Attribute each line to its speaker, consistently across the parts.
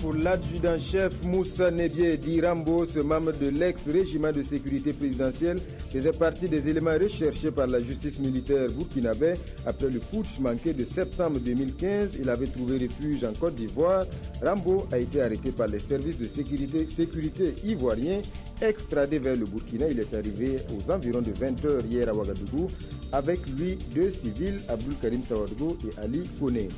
Speaker 1: Pour l'adjudant-chef Moussa Nebié dit Rambo, ce membre de l'ex-régiment de sécurité présidentielle, faisait partie des éléments recherchés par la justice militaire burkinabé après le putsch manqué de septembre 2015. Il avait trouvé refuge en Côte d'Ivoire. Rambo a été arrêté par les services de sécurité ivoiriens, extradé vers le Burkina. Il est arrivé aux environs de 20h hier à Ouagadougou. Avec lui, 2 civils, Abdul Karim Sawadgo et Ali Kone.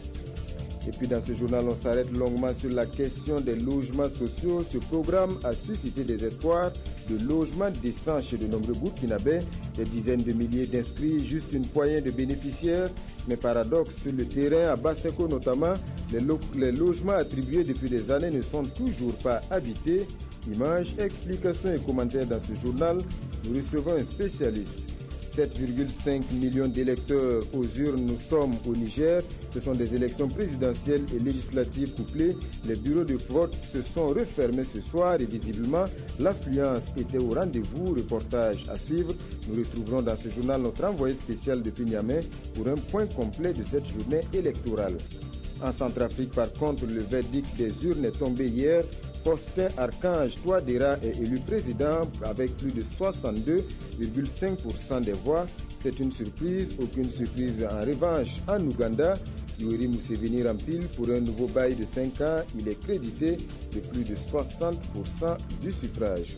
Speaker 1: Et puis dans ce journal, on s'arrête longuement sur la question des logements sociaux. Ce programme a suscité des espoirs de logements décents chez de nombreux Burkinabés. Des dizaines de milliers d'inscrits, juste une poignée de bénéficiaires. Mais paradoxe, sur le terrain, à Basseko notamment, les logements attribués depuis des années ne sont toujours pas habités. Images, explications et commentaires dans ce journal. Nous recevons un spécialiste. 7,5 millions d'électeurs aux urnes, nous sommes au Niger. Ce sont des élections présidentielles et législatives couplées. Les bureaux de vote se sont refermés ce soir et visiblement l'affluence était au rendez-vous. Reportage à suivre. Nous retrouverons dans ce journal notre envoyé spécial depuis Niamey pour un point complet de cette journée électorale. En Centrafrique, par contre, le verdict des urnes est tombé hier. Faustin Archange Touadéra est élu président avec plus de 62,5% des voix. C'est une surprise, aucune surprise en revanche. En Ouganda, Yoweri Museveni rempile pour un nouveau bail de 5 ans. Il est crédité de plus de 60% du suffrage.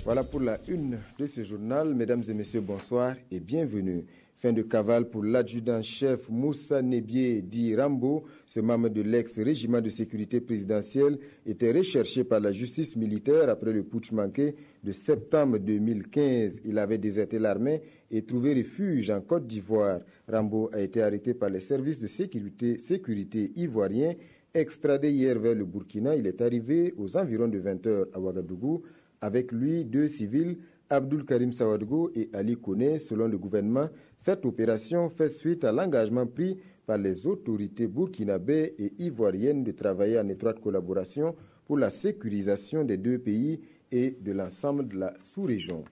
Speaker 1: Voilà pour la une de ce journal. Mesdames et messieurs, bonsoir et bienvenue. Fin de cavale pour l'adjudant-chef Moussa Nebié dit Rambo. Ce membre de l'ex-régiment de sécurité présidentielle était recherché par la justice militaire après le putsch manqué de septembre 2015. Il avait déserté l'armée et trouvé refuge en Côte d'Ivoire. Rambo a été arrêté par les services de sécurité ivoiriens. Extradé hier vers le Burkina, il est arrivé aux environs de 20h à Ouagadougou. Avec lui, 2 civils, Abdul Karim Sawadgo et Ali Kone. Selon le gouvernement, cette opération fait suite à l'engagement pris par les autorités burkinabées et ivoiriennes de travailler en étroite collaboration pour la sécurisation des 2 pays et de l'ensemble de la sous-région.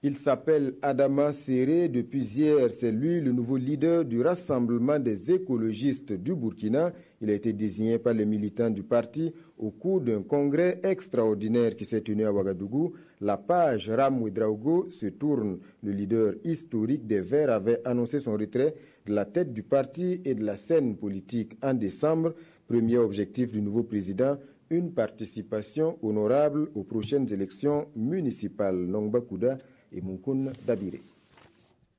Speaker 1: Il s'appelle Adama Serré. Depuis hier, c'est lui le nouveau leader du Rassemblement des écologistes du Burkina. Il a été désigné par les militants du parti au cours d'un congrès extraordinaire qui s'est tenu à Ouagadougou. La page Ram Ouedraogo se tourne. Le leader historique des Verts avait annoncé son retrait de la tête du parti et de la scène politique en décembre. Premier objectif du nouveau président, une participation honorable aux prochaines élections municipales. Nongba Kouda et Moukoun Dabiré.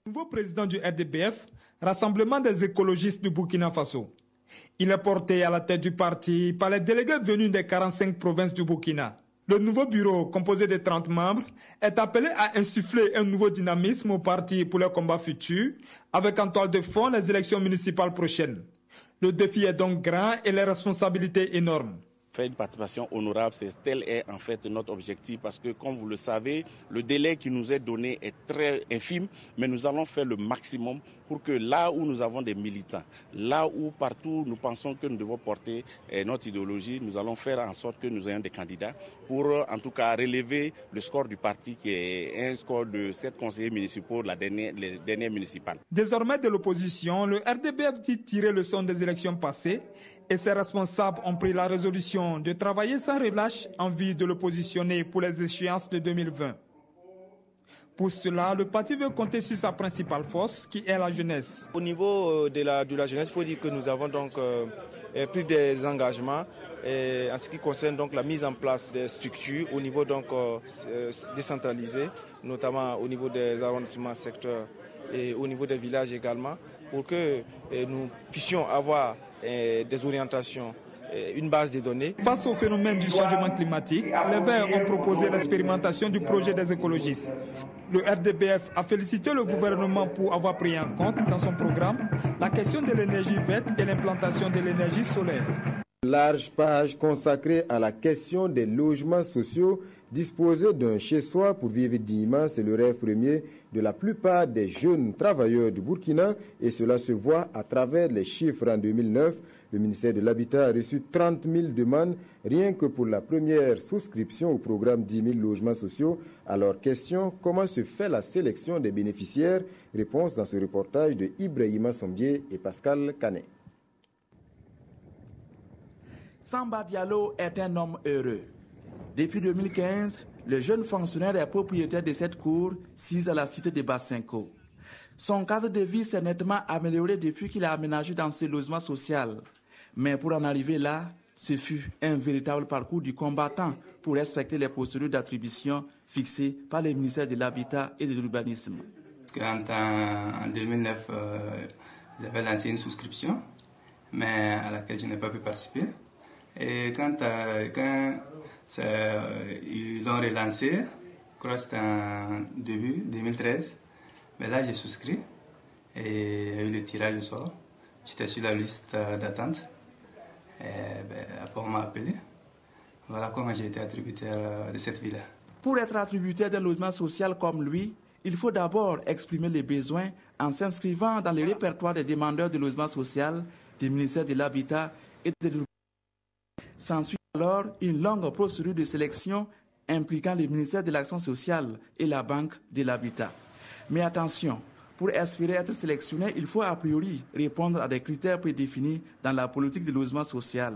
Speaker 2: Nouveau président du RDBF, Rassemblement des écologistes du Burkina Faso. Il est porté à la tête du parti par les délégués venus des 45 provinces du Burkina. Le nouveau bureau, composé de 30 membres, est appelé à insuffler un nouveau dynamisme au parti pour les combats futurs, avec en toile de fond les élections municipales prochaines. Le défi est donc grand et les responsabilités énormes.
Speaker 3: Faire une participation honorable, tel est en fait notre objectif parce que, comme vous le savez, le délai qui nous est donné est très infime, mais nous allons faire le maximum pour que là où nous avons des militants, là où partout nous pensons que nous devons porter notre idéologie, nous allons faire en sorte que nous ayons des candidats pour en tout cas relever le score du parti qui est un score de 7 conseillers municipaux, les dernières municipales.
Speaker 2: Désormais de l'opposition, le RDBF dit tirer le son des élections passées et ses responsables ont pris la résolution de travailler sans relâche en vue de le positionner pour les échéances de 2020. Pour cela, le parti veut compter sur sa principale force, qui est la jeunesse.
Speaker 4: Au niveau de la jeunesse, il faut dire que nous avons donc pris des engagements en ce qui concerne donc la mise en place des structures au niveau donc décentralisé, notamment au niveau des arrondissements secteurs et au niveau des villages également, pour que nous puissions avoir des orientations, une base de données.
Speaker 2: Face au phénomène du changement climatique, les Verts ont proposé l'expérimentation du projet des écologistes. Le RDBF a félicité le gouvernement pour avoir pris en compte dans son programme la question de l'énergie verte et l'implantation de l'énergie solaire.
Speaker 1: Large page consacrée à la question des logements sociaux. Disposer d'un chez-soi pour vivre dignement, c'est le rêve premier de la plupart des jeunes travailleurs du Burkina et cela se voit à travers les chiffres. En 2009, le ministère de l'Habitat a reçu 30 000 demandes rien que pour la première souscription au programme 10 000 logements sociaux. Alors, question, comment se fait la sélection des bénéficiaires? Réponse dans ce reportage de Ibrahima Sombier et Pascal Canet.
Speaker 5: Samba Diallo est un homme heureux. Depuis 2015, le jeune fonctionnaire est propriétaire de cette cour, sise à la cité de Basenko. Son cadre de vie s'est nettement amélioré depuis qu'il a aménagé dans ce logement social. Mais pour en arriver là, ce fut un véritable parcours du combattant pour respecter les procédures d'attribution fixées par le ministère de l'Habitat et de l'Urbanisme.
Speaker 6: En 2009, j'avais lancé une souscription, mais à laquelle je n'ai pas pu participer. Et quand ils l'ont relancé, je crois que c'était en début 2013, mais là j'ai souscrit et il y a eu le tirage au sort. J'étais sur la liste d'attente et après on m'a appelé. Voilà comment j'ai été attributaire de cette villa.
Speaker 5: Pour être attributaire d'un logement social comme lui, il faut d'abord exprimer les besoins en s'inscrivant dans le répertoire des demandeurs de logement social du ministère de l'Habitat et de l'Urbanisme. S'ensuit alors une longue procédure de sélection impliquant le ministère de l'Action sociale et la Banque de l'Habitat. Mais attention, pour espérer être sélectionné, il faut a priori répondre à des critères prédéfinis dans la politique de logement social.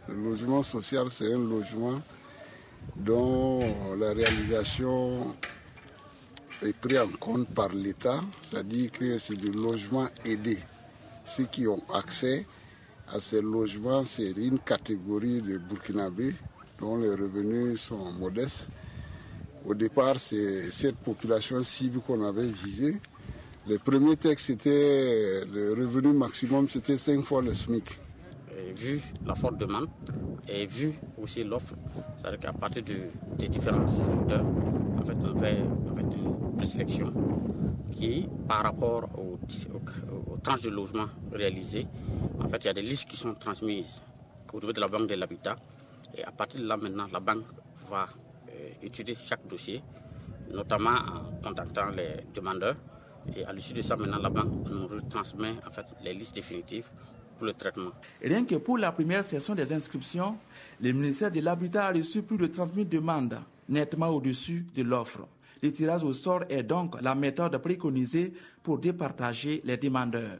Speaker 7: Le logement social, c'est un logement dont la réalisation est prise en compte par l'État, c'est-à-dire que c'est du logement aidé. Ceux qui ont accès à ces logements, c'est une catégorie de Burkinabés dont les revenus sont modestes. Au départ, c'est cette population cible qu'on avait visée. Le premier texte, c'était le revenu maximum, c'était 5 fois le SMIC.
Speaker 8: Vu la forte demande et vu aussi l'offre, c'est-à-dire qu'à partir des différents secteurs, en fait, on fait une présélection qui, par rapport aux tranches de logement réalisées, en fait, il y a des listes qui sont transmises au niveau de la Banque de l'Habitat. Et à partir de là, maintenant, la banque va étudier chaque dossier, notamment en contactant les demandeurs. Et à l'issue de ça, maintenant, la banque nous retransmet en fait, les listes définitives pour le traitement.
Speaker 5: Rien que pour la première session des inscriptions, le ministère de l'Habitat a reçu plus de 30 000 demandes, nettement au-dessus de l'offre. Le tirage au sort est donc la méthode préconisée pour départager les demandeurs.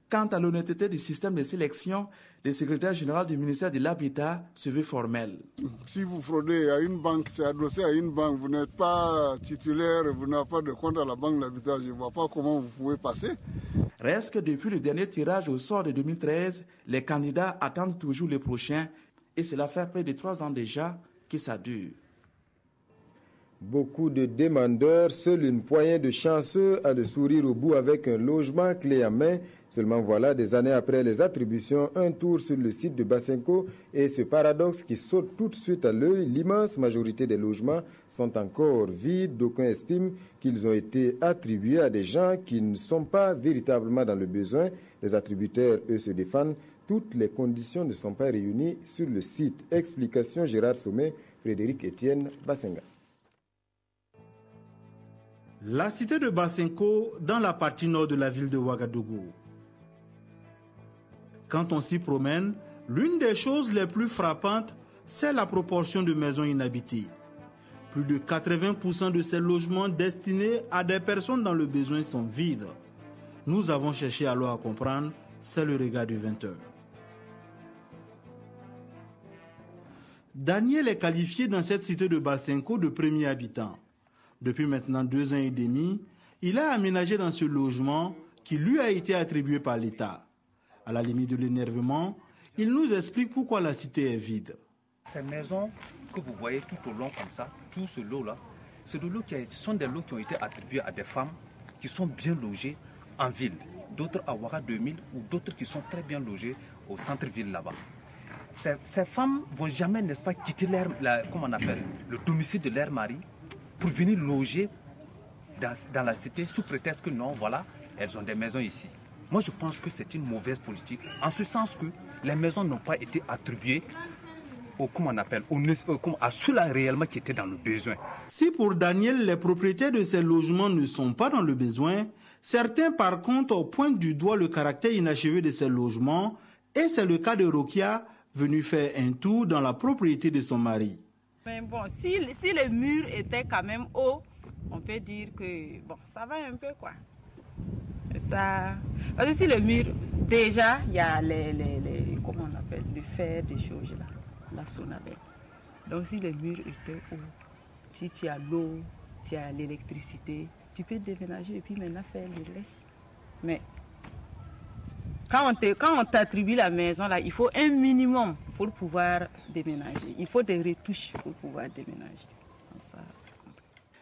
Speaker 5: Quant à l'honnêteté du système de sélection, le secrétaire général du ministère de l'Habitat se veut formel.
Speaker 7: Si vous fraudez à une banque, c'est adossé à une banque, vous n'êtes pas titulaire, vous n'avez pas de compte à la Banque de l'Habitat, je ne vois pas comment vous pouvez passer.
Speaker 5: Reste que depuis le dernier tirage au sort de 2013, les candidats attendent toujours le prochain et cela fait près de 3 ans déjà que ça dure.
Speaker 1: Beaucoup de demandeurs, seule une poignée de chanceux a le sourire au bout avec un logement clé en main. Seulement voilà, des années après les attributions, un tour sur le site de Basenko et ce paradoxe qui saute tout de suite à l'œil, l'immense majorité des logements sont encore vides. D'aucuns estiment qu'ils ont été attribués à des gens qui ne sont pas véritablement dans le besoin. Les attributaires, eux, se défendent. Toutes les conditions ne sont pas réunies sur le site. Explication Gérard Sommet, Frédéric Etienne, Basenga.
Speaker 9: La cité de Basenko, dans la partie nord de la ville de Ouagadougou. Quand on s'y promène, l'une des choses les plus frappantes, c'est la proportion de maisons inhabitées. Plus de 80% de ces logements destinés à des personnes dans le besoin sont vides. Nous avons cherché alors à comprendre, c'est le regard de 20 heures. Daniel est qualifié dans cette cité de Basenko de premier habitant. Depuis maintenant 2 ans et demi, il a aménagé dans ce logement qui lui a été attribué par l'État. À la limite de l'énervement, il nous explique pourquoi la cité est vide.
Speaker 10: Ces maisons que vous voyez tout au long comme ça, tout ce lot-là, ce sont des lots qui ont été attribués à des femmes qui sont bien logées en ville. D'autres à Ouaga 2000 ou d'autres qui sont très bien logées au centre-ville là-bas. Ces femmes ne vont jamais, n'est-ce pas, quitter le domicile de leur mari pour venir loger dans la cité sous prétexte que non, voilà, elles ont des maisons ici. Moi, je pense que c'est une mauvaise politique, en ce sens que les maisons n'ont pas été attribuées à ceux-là réellement qui étaient dans le besoin.
Speaker 9: Si pour Daniel, les propriétaires de ces logements ne sont pas dans le besoin, certains par contre pointent du doigt le caractère inachevé de ces logements, et c'est le cas de Rokia, venue faire un tour dans la propriété de son mari.
Speaker 11: Mais bon, si les murs étaient quand même hauts, on peut dire que bon, ça va un peu quoi. Ça, parce que si le mur, déjà, il y a comment on appelle, le fer des choses là, la sonabelle. Donc si le mur était haut, si tu as l'eau, tu as l'électricité, tu peux déménager et puis maintenant faire le reste. Mais quand on t'attribue la maison là, il faut un minimum pour pouvoir déménager. Il faut des retouches pour pouvoir déménager. Ça,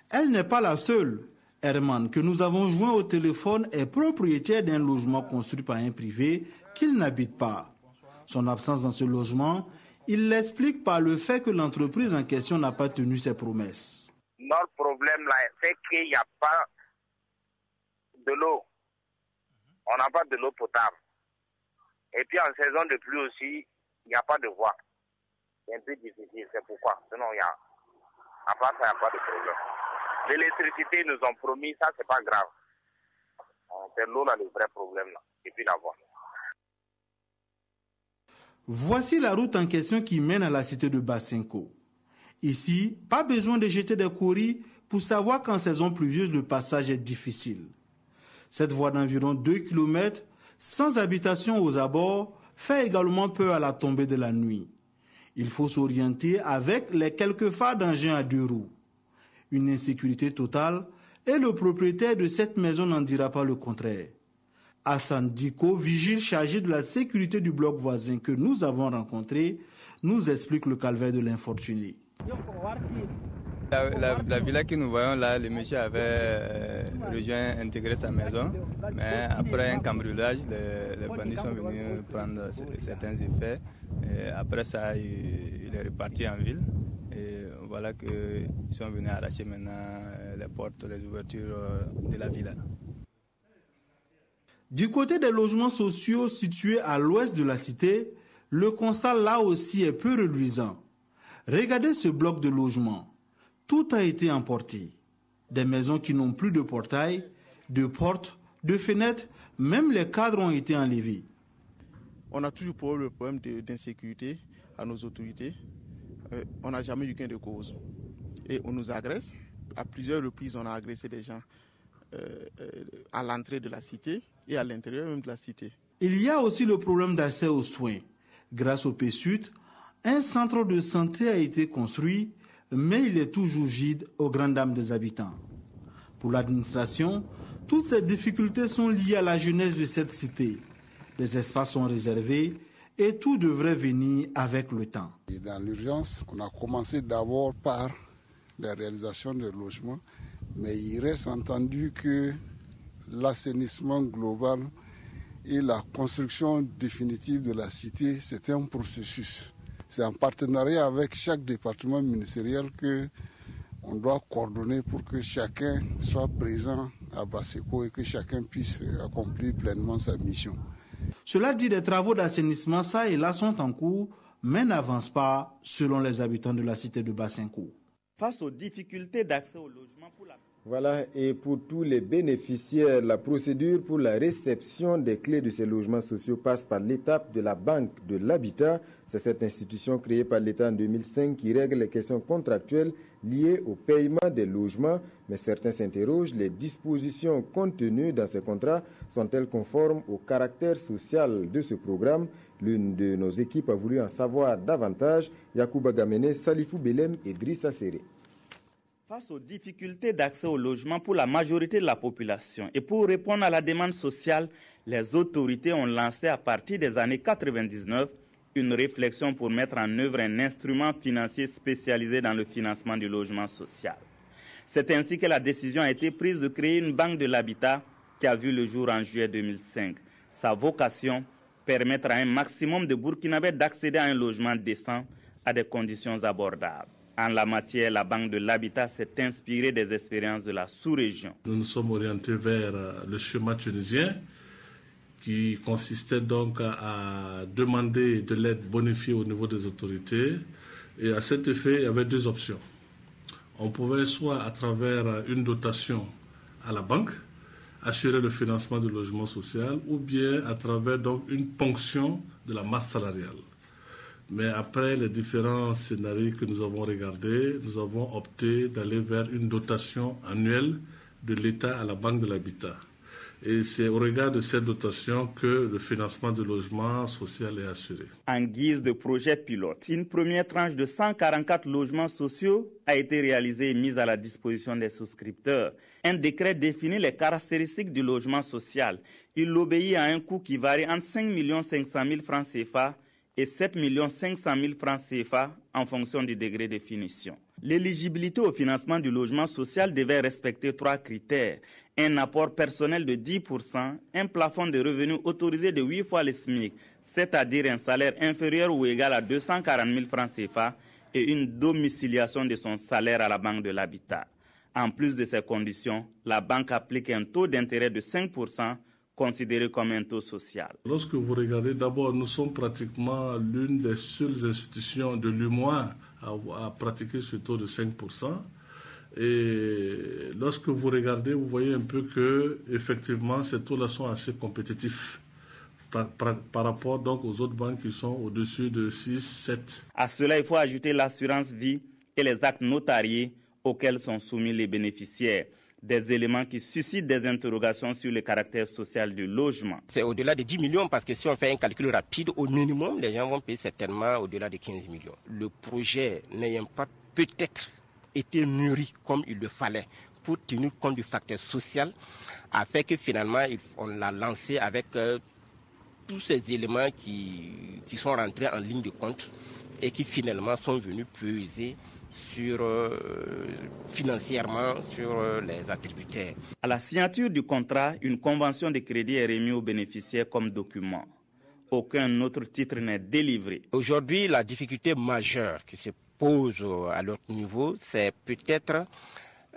Speaker 9: elle n'est pas la seule. Herman, que nous avons joint au téléphone, est propriétaire d'un logement construit par un privé qu'il n'habite pas. Son absence dans ce logement, il l'explique par le fait que l'entreprise en question n'a pas tenu ses promesses.
Speaker 12: Notre problème là, c'est qu'il n'y a pas de l'eau. On n'a pas de l'eau potable. Et puis en saison de pluie aussi, il n'y a pas de voie. C'est un peu difficile, c'est pourquoi. Sinon, à part ça, il n'y a pas de problème. L'électricité, ils nous ont promis, ça, c'est pas grave. C'est l'eau, là, le vrai problème, là. Et puis la voie.
Speaker 9: Voici la route en question qui mène à la cité de Basenko. Ici, pas besoin de jeter des courriers pour savoir qu'en saison pluvieuse, le passage est difficile. Cette voie d'environ 2 km, sans habitation aux abords, fait également peur à la tombée de la nuit. Il faut s'orienter avec les quelques phares d'engins à 2 roues. Une insécurité totale, et le propriétaire de cette maison n'en dira pas le contraire. Hassan Diko, vigile chargé de la sécurité du bloc voisin que nous avons rencontré, nous explique le calvaire de l'infortuné.
Speaker 6: La villa que nous voyons là, le monsieur avait rejoint, intégré sa maison, mais après un cambriolage, les bandits sont venus prendre certains effets. Et après ça, il est reparti en ville. Et voilà qu'ils sont venus arracher maintenant les portes, les ouvertures de la villa.
Speaker 9: Du côté des logements sociaux situés à l'ouest de la cité, le constat là aussi est peu reluisant. Regardez ce bloc de logements. Tout a été emporté. Des maisons qui n'ont plus de portail, de portes, de fenêtres, même les cadres ont été enlevés.
Speaker 13: On a toujours le problème d'insécurité à nos autorités. On n'a jamais eu gain de cause. Et on nous agresse. À plusieurs reprises, on a agressé des gens à l'entrée de la cité et à l'intérieur même de la cité.
Speaker 9: Il y a aussi le problème d'accès aux soins. Grâce au PSUD, un centre de santé a été construit, mais il est toujours vide aux grandes dames des habitants. Pour l'administration, toutes ces difficultés sont liées à la jeunesse de cette cité. Les espaces sont réservés et tout devrait venir avec le temps.
Speaker 7: Dans l'urgence, on a commencé d'abord par la réalisation des logements, mais il reste entendu que l'assainissement global et la construction définitive de la cité, c'est un processus. C'est en partenariat avec chaque département ministériel qu'on doit coordonner pour que chacun soit présent à Basenko et que chacun puisse accomplir pleinement sa mission.
Speaker 9: Cela dit, des travaux d'assainissement ça et là sont en cours, mais n'avancent pas selon les habitants de la cité de Basenko.
Speaker 14: Face aux difficultés d'accès au logement pour la...
Speaker 1: Voilà, et pour tous les bénéficiaires, la procédure pour la réception des clés de ces logements sociaux passe par l'étape de la Banque de l'Habitat. C'est cette institution créée par l'État en 2005 qui règle les questions contractuelles liées au paiement des logements. Mais certains s'interrogent, les dispositions contenues dans ces contrats sont-elles conformes au caractère social de ce programme? L'une de nos équipes a voulu en savoir davantage. Yacouba Gamene, Salifou Belem et Drissa Seré.
Speaker 14: Face aux difficultés d'accès au logement pour la majorité de la population et pour répondre à la demande sociale, les autorités ont lancé à partir des années 1999 une réflexion pour mettre en œuvre un instrument financier spécialisé dans le financement du logement social. C'est ainsi que la décision a été prise de créer une banque de l'habitat qui a vu le jour en juillet 2005. Sa vocation, permettre à un maximum de Burkinabés d'accéder à un logement décent à des conditions abordables. En la matière, la Banque de l'Habitat s'est inspirée des expériences de la sous-région.
Speaker 15: Nous nous sommes orientés vers le schéma tunisien qui consistait donc à demander de l'aide bonifiée au niveau des autorités. Et à cet effet, il y avait deux options. On pouvait soit à travers une dotation à la banque, assurer le financement du logement social, ou bien à travers donc une ponction de la masse salariale. Mais après les différents scénarios que nous avons regardés, nous avons opté d'aller vers une dotation annuelle de l'État à la Banque de l'Habitat. Et c'est au regard de cette dotation que le financement du logement social est assuré.
Speaker 14: En guise de projet pilote, une première tranche de 144 logements sociaux a été réalisée et mise à la disposition des souscripteurs. Un décret définit les caractéristiques du logement social. Il obéit à un coût qui varie entre 5 500 000 francs CFA et 7 500 000 francs CFA en fonction du degré de finition. L'éligibilité au financement du logement social devait respecter 3 critères. Un apport personnel de 10%, un plafond de revenus autorisé de 8 fois le SMIC, c'est-à-dire un salaire inférieur ou égal à 240 000 francs CFA, et une domiciliation de son salaire à la Banque de l'Habitat. En plus de ces conditions, la banque applique un taux d'intérêt de 5%, considéré comme un taux social.
Speaker 15: Lorsque vous regardez, d'abord, nous sommes pratiquement l'une des seules institutions de l'UMOA à pratiquer ce taux de 5%. Et lorsque vous regardez, vous voyez un peu que, effectivement, ces taux-là sont assez compétitifs par rapport donc aux autres banques qui sont au-dessus de 6, 7.
Speaker 14: À cela, il faut ajouter l'assurance vie et les actes notariés auxquels sont soumis les bénéficiaires. Des éléments qui suscitent des interrogations sur le caractère social du logement.
Speaker 16: C'est au-delà de 10 millions parce que si on fait un calcul rapide, au minimum, les gens vont payer certainement au-delà de 15 millions. Le projet n'ayant pas peut-être été mûri comme il le fallait pour tenir compte du facteur social, a fait que finalement, on l'a lancé avec tous ces éléments qui sont rentrés en ligne de compte et qui finalement sont venus peser financièrement sur les attributaires.
Speaker 14: À la signature du contrat, une convention de crédit est remise aux bénéficiaires comme document. Aucun autre titre n'est délivré.
Speaker 16: Aujourd'hui, la difficulté majeure qui se pose à leur niveau, c'est peut-être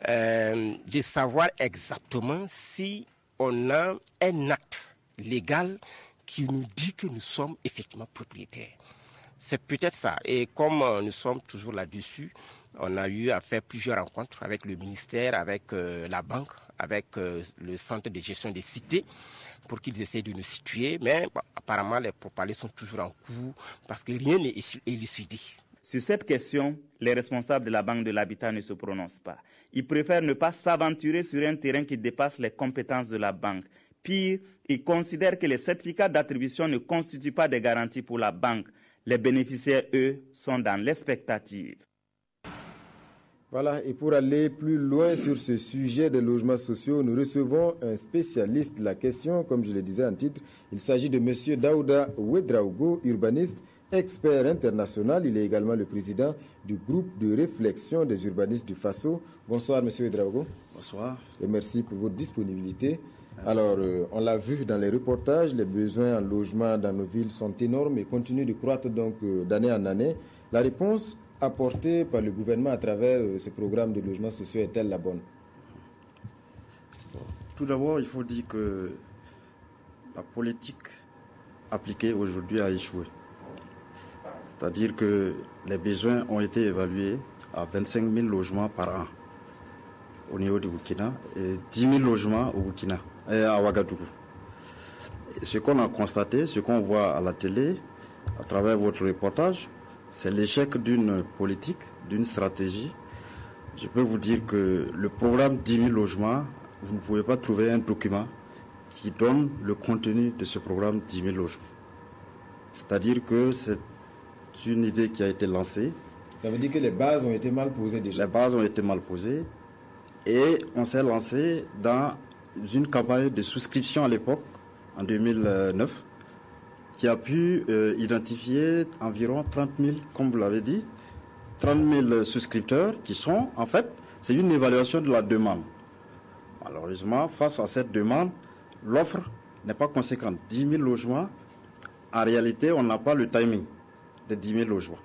Speaker 16: de savoir exactement si on a un acte légal qui nous dit que nous sommes effectivement propriétaires. C'est peut-être ça. Et comme nous sommes toujours là-dessus, on a eu à faire plusieurs rencontres avec le ministère, avec la banque, avec le centre de gestion des cités, pour qu'ils essaient de nous situer. Mais apparemment, les pourparlers sont toujours en cours parce que rien n'est élucidé.
Speaker 14: Sur cette question, les responsables de la Banque de l'Habitat ne se prononcent pas. Ils préfèrent ne pas s'aventurer sur un terrain qui dépasse les compétences de la banque. Pire, ils considèrent que les certificats d'attribution ne constituent pas des garanties pour la banque. Les bénéficiaires, eux, sont dans l'expectative.
Speaker 1: Voilà, et pour aller plus loin sur ce sujet des logements sociaux, nous recevons un spécialiste de la question, comme je le disais en titre. Il s'agit de M. Daouda Ouedraogo, urbaniste, expert international. Il est également le président du groupe de réflexion des urbanistes du Faso. Bonsoir, M. Ouedraogo.
Speaker 17: Bonsoir.
Speaker 1: Et merci pour votre disponibilité. Merci. Alors, on l'a vu dans les reportages, les besoins en logement dans nos villes sont énormes et continuent de croître donc d'année en année. La réponse apportée par le gouvernement à travers ce programme de logement social est-elle la bonne?
Speaker 17: Tout d'abord, il faut dire que la politique appliquée aujourd'hui a échoué. C'est-à-dire que les besoins ont été évalués à 25 000 logements par an au niveau du Burkina et 10 000 logements au Burkina et à Ouagadougou. Et ce qu'on a constaté, ce qu'on voit à la télé, à travers votre reportage, c'est l'échec d'une politique, d'une stratégie. Je peux vous dire que le programme 10 000 logements, vous ne pouvez pas trouver un document qui donne le contenu de ce programme 10 000 logements. C'est-à-dire que c'est une idée qui a été lancée.
Speaker 1: Ça veut dire que les bases ont été mal posées déjà.
Speaker 17: Les bases ont été mal posées et on s'est lancé dans une campagne de souscription à l'époque, en 2009, qui a pu identifier environ 30 000, comme vous l'avez dit, 30 000 souscripteurs qui sont, en fait, c'est une évaluation de la demande. Malheureusement, face à cette demande, l'offre n'est pas conséquente. 10 000 logements, en réalité, on n'a pas le timing de 10 000 logements.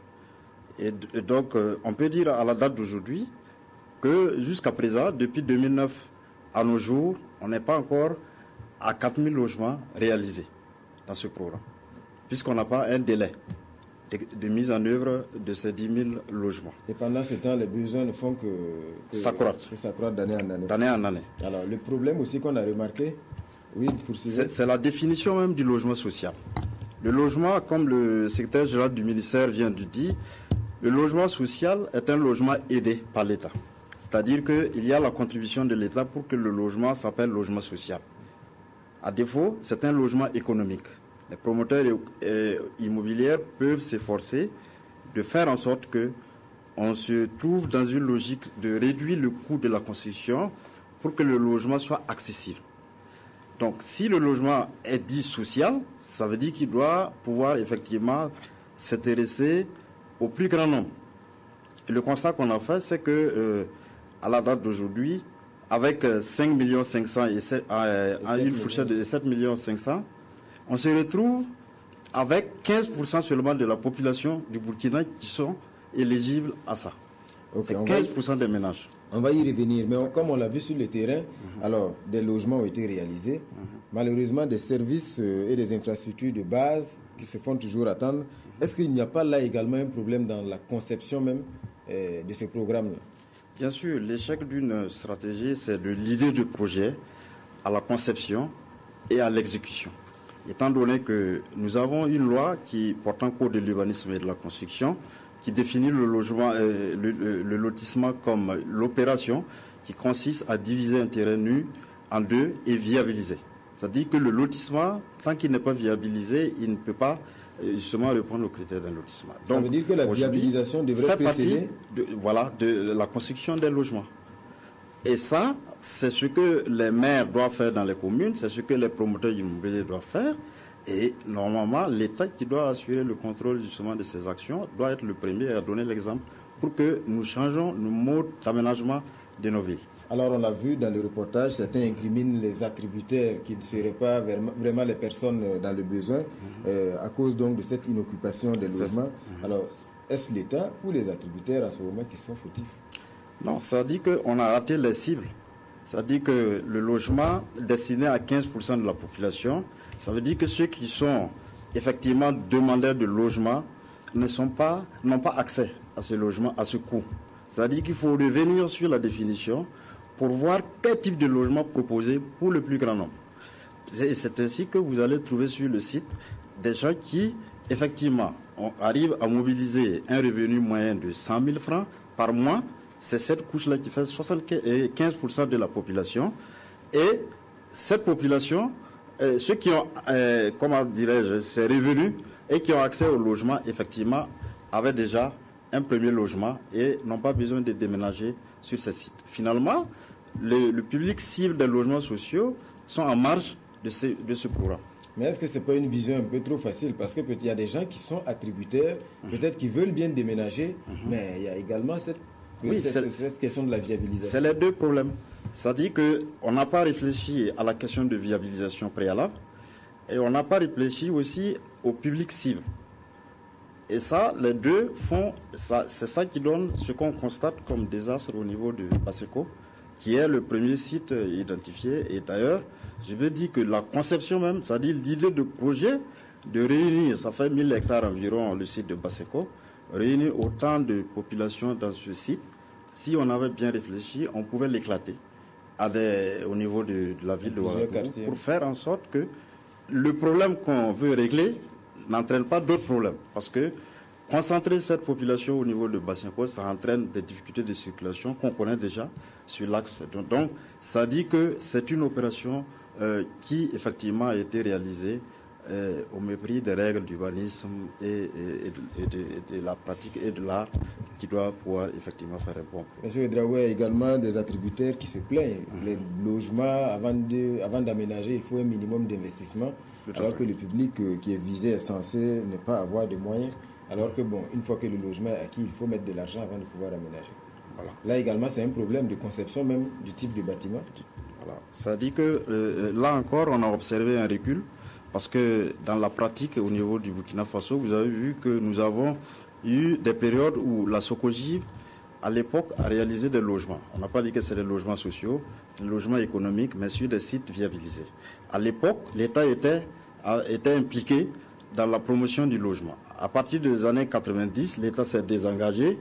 Speaker 17: Et donc, on peut dire à la date d'aujourd'hui que jusqu'à présent, depuis 2009 à nos jours, on n'est pas encore à 4000 logements réalisés dans ce programme, puisqu'on n'a pas un délai de mise en œuvre de ces 10 000 logements.
Speaker 1: Et pendant ce temps, les besoins ne font que s'accroître d'année en année.
Speaker 17: D'année en année.
Speaker 1: Alors, le problème aussi qu'on a remarqué, oui,
Speaker 17: c'est la définition même du logement social. Le logement, comme le secrétaire général du ministère vient de dire, le logement social est un logement aidé par l'État. C'est-à-dire qu'il y a la contribution de l'État pour que le logement s'appelle logement social. À défaut, c'est un logement économique. Les promoteurs immobiliers peuvent s'efforcer de faire en sorte qu'on se trouve dans une logique de réduire le coût de la construction pour que le logement soit accessible. Donc, si le logement est dit social, ça veut dire qu'il doit pouvoir effectivement s'intéresser au plus grand nombre. Et le constat qu'on a fait, c'est que à la date d'aujourd'hui, avec 5 500 000 et une fourchette de 7 500 000, on se retrouve avec 15% seulement de la population du Burkina qui sont éligibles à ça. Okay, c'est 15% des ménages.
Speaker 1: On va y revenir, mais comme on l'a vu sur le terrain, alors des logements ont été réalisés. Malheureusement, des services et des infrastructures de base qui se font toujours attendre. Est-ce qu'il n'y a pas là également un problème dans la conception même de ce programme-là?
Speaker 17: Bien sûr, l'échec d'une stratégie, c'est de l'idée du projet à la conception et à l'exécution. Étant donné que nous avons une loi qui porte en cours de l'urbanisme et de la construction, qui définit le logement, le lotissement comme l'opération qui consiste à diviser un terrain nu en deux et viabiliser. C'est-à-dire que le lotissement, tant qu'il n'est pas viabilisé, il ne peut pas justement répondre aux critères d'un lotissement.
Speaker 1: Ça veut dire que la viabilisation devrait précéder
Speaker 17: de la construction des logements. Et ça, c'est ce que les maires doivent faire dans les communes, c'est ce que les promoteurs immobiliers doivent faire. Et normalement, l'État qui doit assurer le contrôle justement de ces actions doit être le premier à donner l'exemple pour que nous changeons nos modes d'aménagement de nos villes.
Speaker 1: Alors on l'a vu dans le reportage, certains incriminent les attributaires qui ne seraient pas vraiment les personnes dans le besoin à cause donc de cette inoccupation des logements. Alors est-ce l'État ou les attributaires à ce moment qui sont fautifs?
Speaker 17: Non, ça dit qu'on a raté les cibles. Ça dit que le logement destiné à 15% de la population, ça veut dire que ceux qui sont effectivement demandeurs de logement n'ont pas accès à ce logement, à ce coût. C'est-à-dire qu'il faut revenir sur la définition pour voir quel type de logement proposer pour le plus grand nombre. C'est ainsi que vous allez trouver sur le site des gens qui, effectivement, arrivent à mobiliser un revenu moyen de 100 000 francs par mois. C'est cette couche-là qui fait 75% de la population. Et cette population, ceux qui ont, comment dirais-je, ces revenus et qui ont accès au logement, effectivement, avaient déjà un premier logement et n'ont pas besoin de déménager sur ces sites. Finalement, le public cible des logements sociaux sont en marge de ce programme.
Speaker 1: Mais est-ce que ce n'est pas une vision un peu trop facile? Parce qu'il y a des gens qui sont attributaires, peut-être qui veulent bien déménager, mais il y a également cette question de la viabilisation.
Speaker 17: C'est les deux problèmes. Ça dit qu'on n'a pas réfléchi à la question de viabilisation préalable et on n'a pas réfléchi aussi au public cible. Et ça, les deux font, c'est ça qui donne ce qu'on constate comme désastre au niveau de Basseko, qui est le premier site identifié. Et d'ailleurs, je veux dire que la conception même, c'est-à-dire l'idée de projet de réunir, ça fait 1000 hectares environ le site de Basseko, réunir autant de population dans ce site, si on avait bien réfléchi, on pouvait l'éclater au niveau de la ville de Ouagadougou pour faire en sorte que le problème qu'on veut régler n'entraîne pas d'autres problèmes. Parce que concentrer cette population au niveau de Basseko, ça entraîne des difficultés de circulation qu'on connaît déjà sur l'axe. Donc, ça dit que c'est une opération qui, effectivement, a été réalisée au mépris des règles d'urbanisme et de la pratique et de l'art qui doit pouvoir effectivement faire un bon.
Speaker 1: Monsieur Draoué, il y a également des attributaires qui se plaignent. Les logements, avant d'aménager, il faut un minimum d'investissement, alors que le public qui est visé est censé ne pas avoir de moyens. Alors que, une fois que le logement est acquis, il faut mettre de l'argent avant de pouvoir aménager. Voilà. Là également, c'est un problème de conception même du type de bâtiment.
Speaker 17: Voilà. Ça dit que là encore, on a observé un recul. Parce que dans la pratique, au niveau du Burkina Faso, vous avez vu que nous avons il y a eu des périodes où la Socogiv, à l'époque, a réalisé des logements. On n'a pas dit que c'est des logements sociaux, des logements économiques, mais sur des sites viabilisés. À l'époque, l'État était impliqué dans la promotion du logement. À partir des années 90, l'État s'est désengagé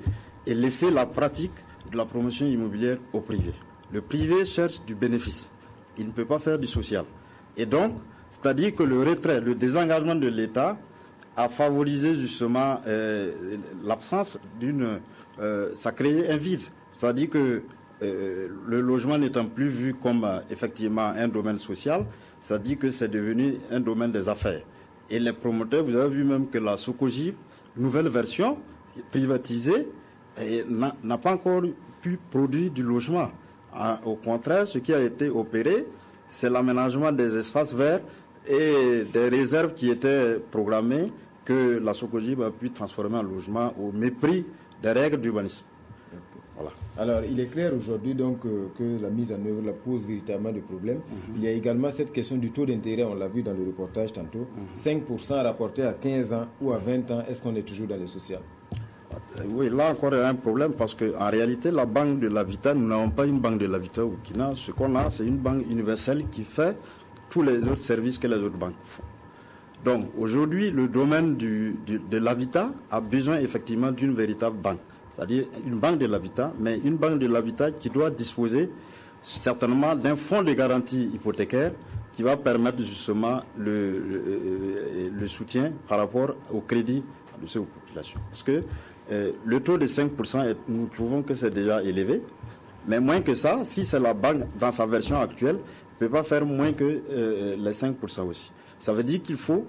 Speaker 17: et laissé la pratique de la promotion immobilière au privé. Le privé cherche du bénéfice. Il ne peut pas faire du social. Et donc, c'est-à-dire que le retrait, le désengagement de l'État a favorisé justement l'absence d'une... ça a créé un vide. C'est-à-dire que le logement n'étant plus vu comme effectivement un domaine social, ça dit que c'est devenu un domaine des affaires. Et les promoteurs, vous avez vu même que la Socogiv, nouvelle version, privatisée, n'a pas encore pu produire du logement. Au contraire, ce qui a été opéré, c'est l'aménagement des espaces verts et des réserves qui étaient programmées que la Socogiv a pu transformer en logement au mépris des règles d'urbanisme.
Speaker 1: Voilà. Alors, il est clair aujourd'hui donc que la mise en œuvre la pose véritablement des problèmes. Il y a également cette question du taux d'intérêt, on l'a vu dans le reportage tantôt. 5% rapporté à 15 ans ou à 20 ans, est-ce qu'on est toujours dans le social?
Speaker 17: Oui, là encore il y a un problème parce qu'en réalité, la banque de l'habitat, nous n'avons pas une banque de l'habitat au Burkina. Ce qu'on a, c'est une banque universelle qui fait tous les autres services que les autres banques font. Donc aujourd'hui, le domaine de l'habitat a besoin effectivement d'une véritable banque. C'est-à-dire une banque de l'habitat, mais une banque de l'habitat qui doit disposer certainement d'un fonds de garantie hypothécaire qui va permettre justement le soutien par rapport au crédit de ces populations. Parce que le taux de 5%, nous trouvons que c'est déjà élevé, mais moins que ça, si c'est la banque dans sa version actuelle, ne peut pas faire moins que les 5% aussi. Ça veut dire qu'il faut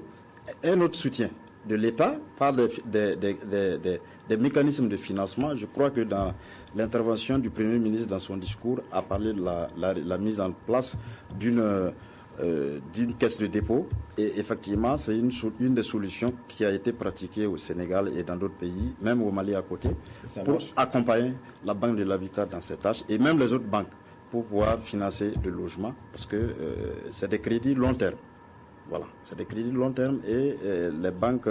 Speaker 17: un autre soutien de l'État par des mécanismes de financement. Je crois que dans l'intervention du Premier ministre dans son discours a parlé de la mise en place d'une caisse de dépôt. Et effectivement, c'est une des solutions qui a été pratiquée au Sénégal et dans d'autres pays, même au Mali à côté, pour accompagner la Banque de l'Habitat dans cette tâche et même les autres banques pour pouvoir financer le logement parce que c'est des crédits long terme. Voilà, c'est des crédits long terme et les banques,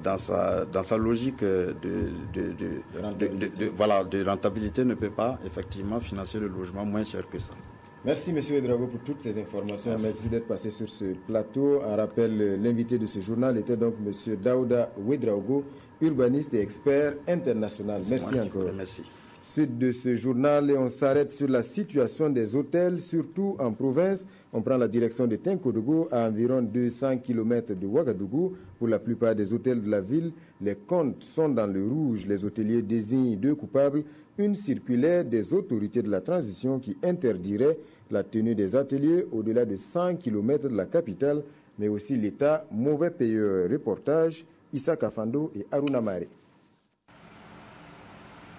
Speaker 17: dans sa logique de rentabilité, ne peuvent pas effectivement financer le logement moins cher que ça.
Speaker 1: Merci M. Ouedraogo pour toutes ces informations. Merci d'être passé sur ce plateau. En rappel, l'invité de ce journal était donc M. Daouda Ouedraogo, urbaniste et expert international. Merci encore.
Speaker 17: Merci.
Speaker 1: Suite de ce journal, et on s'arrête sur la situation des hôtels, surtout en province. On prend la direction de Tinkodougou, à environ 200 km de Ouagadougou. Pour la plupart des hôtels de la ville, les comptes sont dans le rouge. Les hôteliers désignent deux coupables. Une circulaire des autorités de la transition qui interdirait la tenue des ateliers au-delà de 100 km de la capitale, mais aussi l'État mauvais payeur. Reportage, Issa Kafando et Aruna Mare.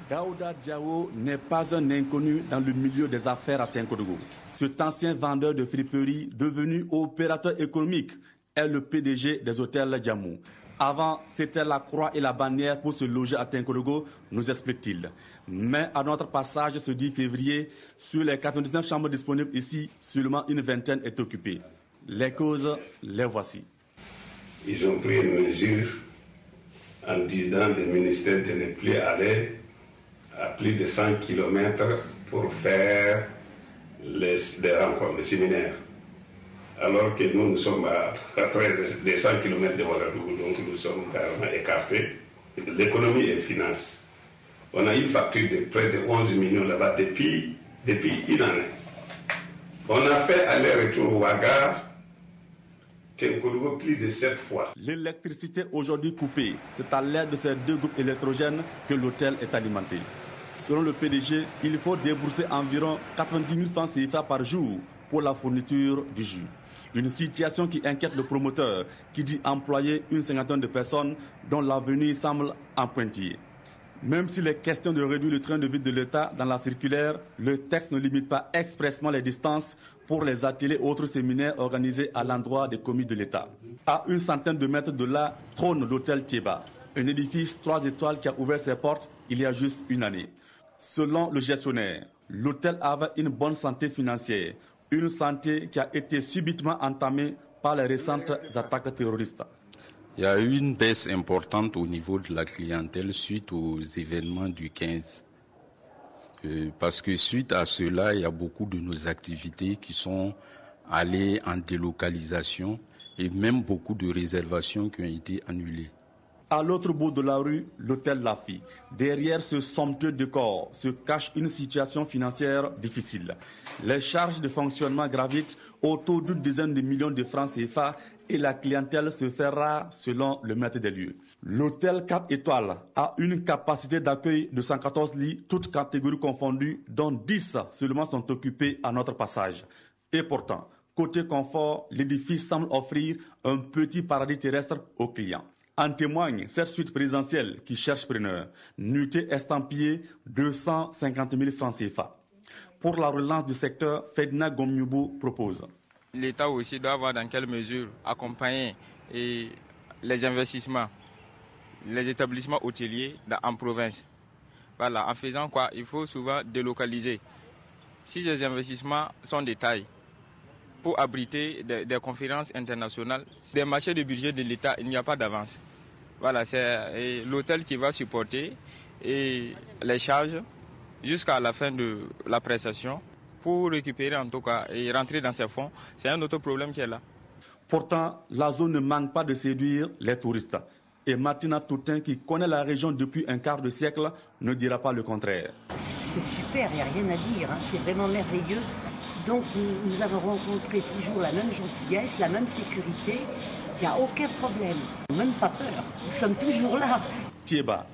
Speaker 18: Daouda Diawo n'est pas un inconnu dans le milieu des affaires à Tinkodougou. Cet ancien vendeur de friperie, devenu opérateur économique, est le PDG des hôtels Djamou. Avant, c'était la croix et la bannière pour se loger à Tinkodougou, nous explique-t-il. Mais à notre passage ce 10 février, sur les 99 chambres disponibles ici, seulement une vingtaine est occupée. Les causes, les voici.
Speaker 19: Ils ont pris une mesure en disant des ministères de ne plus aller à plus de 100 km pour faire des rencontres, des séminaires. Alors que nous sommes à près de 100 km de Ouagadougou, donc nous sommes carrément écartés. L'économie et les finances. On a une facture de près de 11 millions là-bas depuis une année. On a fait aller-retour Ouaga, Tinkodougou plus de 7 fois.
Speaker 18: L'électricité aujourd'hui coupée, c'est à l'aide de ces deux groupes électrogènes que l'hôtel est alimenté. Selon le PDG, il faut débourser environ 90 000 francs CFA par jour pour la fourniture du jus. Une situation qui inquiète le promoteur, qui dit employer une cinquantaine de personnes dont l'avenir semble en pointillé. Même s'il est question de réduire le train de vie de l'État dans la circulaire, le texte ne limite pas expressément les distances pour les ateliers et autres séminaires organisés à l'endroit des commis de l'État. À une centaine de mètres de là trône l'hôtel Thiéba, un édifice 3 étoiles qui a ouvert ses portes il y a juste une année. Selon le gestionnaire, l'hôtel avait une bonne santé financière, une santé qui a été subitement entamée par les récentes attaques terroristes.
Speaker 20: Il y a eu une baisse importante au niveau de la clientèle suite aux événements du 15. Parce que suite à cela, il y a beaucoup de nos activités qui sont allées en délocalisation et même beaucoup de réservations qui ont été annulées.
Speaker 18: À l'autre bout de la rue, l'hôtel Lafi. Derrière ce somptueux décor se cache une situation financière difficile. Les charges de fonctionnement gravitent autour d'une dizaine de millions de francs CFA et la clientèle se fait rare selon le maître des lieux. L'hôtel 4 étoiles a une capacité d'accueil de 114 lits, toutes catégories confondues, dont 10 seulement sont occupés à notre passage. Et pourtant, côté confort, l'édifice semble offrir un petit paradis terrestre aux clients. En témoigne cette suite présidentielle qui cherche preneur. Nuitée estampillée 250 000 francs CFA. Pour la relance du secteur, Fedna Gomnyubu propose.
Speaker 21: L'État aussi doit voir dans quelle mesure accompagner les investissements, les établissements hôteliers en province. Voilà, en faisant quoi, il faut souvent délocaliser. Si ces investissements sont de taille, pour abriter des conférences internationales, des marchés de budget de l'État, il n'y a pas d'avance. Voilà, c'est l'hôtel qui va supporter et les charges jusqu'à la fin de la prestation pour récupérer en tout cas et rentrer dans ces fonds. C'est un autre problème qui est là.
Speaker 18: Pourtant, la zone ne manque pas de séduire les touristes. Et Martina Toutin, qui connaît la région depuis un quart de siècle, ne dira pas le contraire.
Speaker 22: C'est super, il n'y a rien à dire, hein. C'est vraiment merveilleux. Donc nous avons rencontré toujours la même gentillesse, la même sécurité. Il n'y a aucun problème, même pas peur. Nous sommes toujours là.
Speaker 18: Thiéba,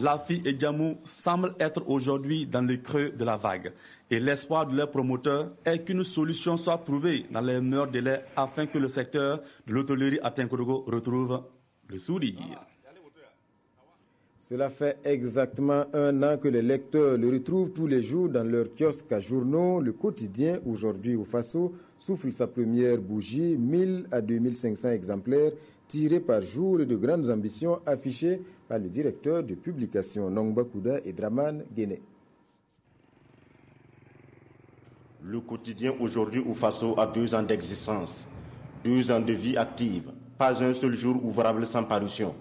Speaker 18: Lafi et Djamou semblent être aujourd'hui dans le creux de la vague. Et l'espoir de leurs promoteurs est qu'une solution soit trouvée dans les meilleurs délais afin que le secteur de l'hôtellerie à Tinkorogo retrouve le sourire.
Speaker 1: Cela fait exactement un an que les lecteurs le retrouvent tous les jours dans leurs kiosques à journaux. Le quotidien, aujourd'hui au Faso, souffle sa première bougie, 1000 à 2500 exemplaires tirés par jour et de grandes ambitions affichées par le directeur de publication Nongba Kouda et Draman Guéné.
Speaker 23: Le quotidien aujourd'hui au Faso a 2 ans d'existence, 2 ans de vie active, pas un seul jour ouvrable sans parution.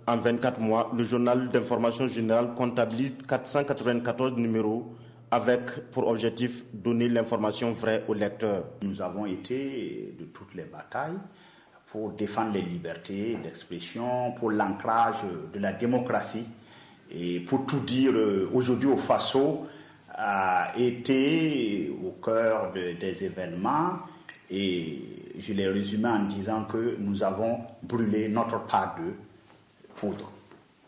Speaker 23: En 24 mois, le journal d'information générale comptabilise 494 numéros avec pour objectif donner l'information vraie aux lecteurs.
Speaker 24: Nous avons été de toutes les batailles pour défendre les libertés d'expression, pour l'ancrage de la démocratie. Et pour tout dire, aujourd'hui au Faso a été au cœur des événements et je l'ai résumé en disant que nous avons brûlé notre part de poudre.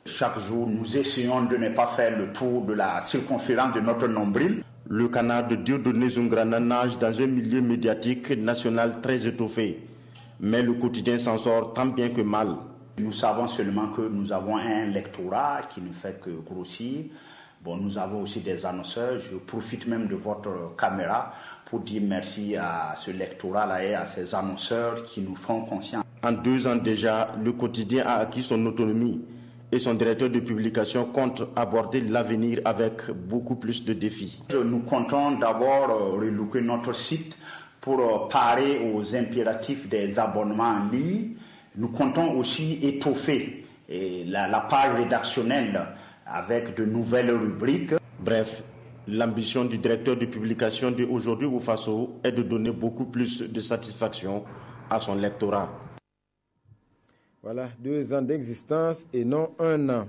Speaker 24: Chaque jour, nous essayons de ne pas faire le tour de la circonférence de notre nombril.
Speaker 23: Le canard de Dieudonné Zungrana nage dans un milieu médiatique national très étoffé. Mais le quotidien s'en sort tant bien que mal.
Speaker 24: Nous savons seulement que nous avons un lectorat qui ne fait que grossir. Bon, nous avons aussi des annonceurs. Je profite même de votre caméra pour dire merci à ce lectorat-là et à ces annonceurs qui nous font confiance.
Speaker 23: En 2 ans déjà, le quotidien a acquis son autonomie et son directeur de publication compte aborder l'avenir avec beaucoup plus de défis.
Speaker 24: Nous comptons d'abord relooker notre site pour parer aux impératifs des abonnements en ligne. Nous comptons aussi étoffer la page rédactionnelle avec de nouvelles rubriques.
Speaker 23: Bref, l'ambition du directeur de publication d'aujourd'hui au Faso est de donner beaucoup plus de satisfaction à son lectorat.
Speaker 1: Voilà, 2 ans d'existence et non 1 an.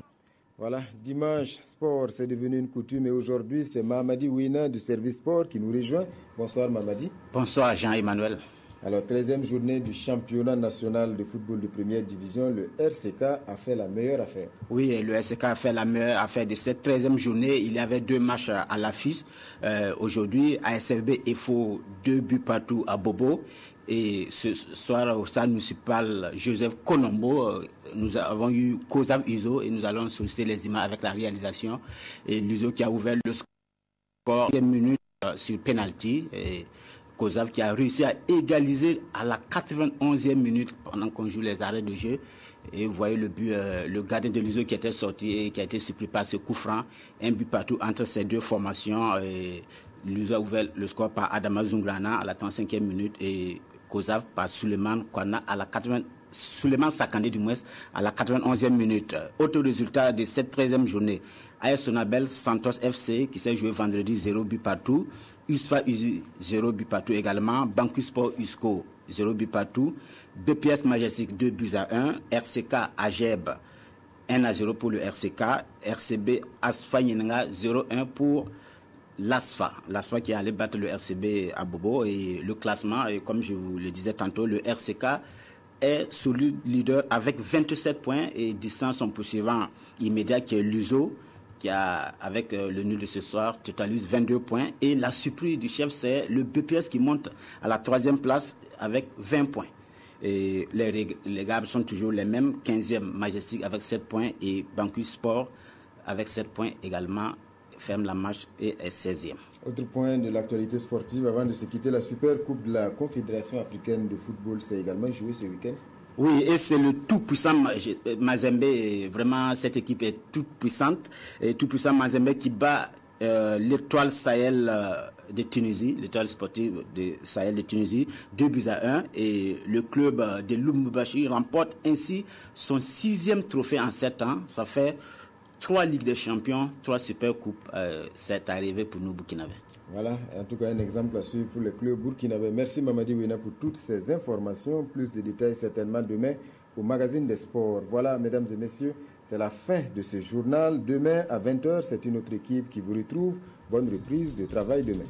Speaker 1: Voilà, dimanche, sport, c'est devenu une coutume et aujourd'hui, c'est Mamadi Ouina du service sport qui nous rejoint. Bonsoir Mamadi.
Speaker 25: Bonsoir Jean-Emmanuel.
Speaker 1: Alors, 13e journée du championnat national de football de première division, le RCK a fait la meilleure affaire.
Speaker 25: Oui, le RCK a fait la meilleure affaire de cette 13e journée. Il y avait 2 matchs à l'affiche. Aujourd'hui, ASFB EFO 2 buts partout à Bobo. Et ce soir, au stade municipal Joseph Konombo, nous avons eu Kozav Iso et nous allons solliciter les images avec la réalisation. Et l'Iso qui a ouvert le score 1 minute sur penalty. Et Kozav qui a réussi à égaliser à la 91e minute pendant qu'on joue les arrêts de jeu. Et vous voyez le but, le gardien de l'Iso qui était sorti et qui a été surpris par ce coup franc. 1 but partout entre ces 2 formations. L'Iso a ouvert le score par Adama Zungrana à la 35e minute et Kozav par Suleiman Kwana à la Souleymane Sakandé du moins à la 91e minute. Autre résultat de cette 13e journée. AS Sonabel Santos FC qui s'est joué vendredi 0 but partout. USFA Uzi 0 but partout également. Banque Sport Usco 0 but partout. BPS Majestic 2 buts à 1. RCK Ageb 1-0 pour le RCK. RCB Asfa Yenenga 0-1 pour l'ASFA. L'ASFA qui est allé battre le RCB à Bobo. Et le classement, et comme je vous le disais tantôt, le RCK est solide leader avec 27 points et distance son poursuivant immédiat qui est Luso qui a, avec le nul de ce soir, totalise 22 points. Et la surprise du chef, c'est le BPS qui monte à la 3e place avec 20 points. Et les gars sont toujours les mêmes. 15e Majestic avec 7 points et Banque Sport avec 7 points également ferme la marche et est 16e.
Speaker 1: Autre point de l'actualité sportive, avant de se quitter, la Super Coupe de la Confédération africaine de football s'est également jouée ce week-end.
Speaker 25: Oui, et c'est le tout-puissant Mazembe. Vraiment, cette équipe est toute puissante. Et tout-puissant Mazembe qui bat l'étoile Sahel de Tunisie, l'étoile sportive de Sahel de Tunisie, 2 buts à 1. Et le club de Lubumbashi remporte ainsi son 6e trophée en 7 ans. Ça fait 3 Ligues des Champions, 3 Super Coupes. C'est arrivé pour nous, Burkinabés.
Speaker 1: Voilà, en tout cas un exemple à suivre pour le club burkinabé. Merci Mamadi Ouina pour toutes ces informations. Plus de détails certainement demain au magazine des sports. Voilà, mesdames et messieurs, c'est la fin de ce journal. Demain à 20h, c'est une autre équipe qui vous retrouve. Bonne reprise de travail demain.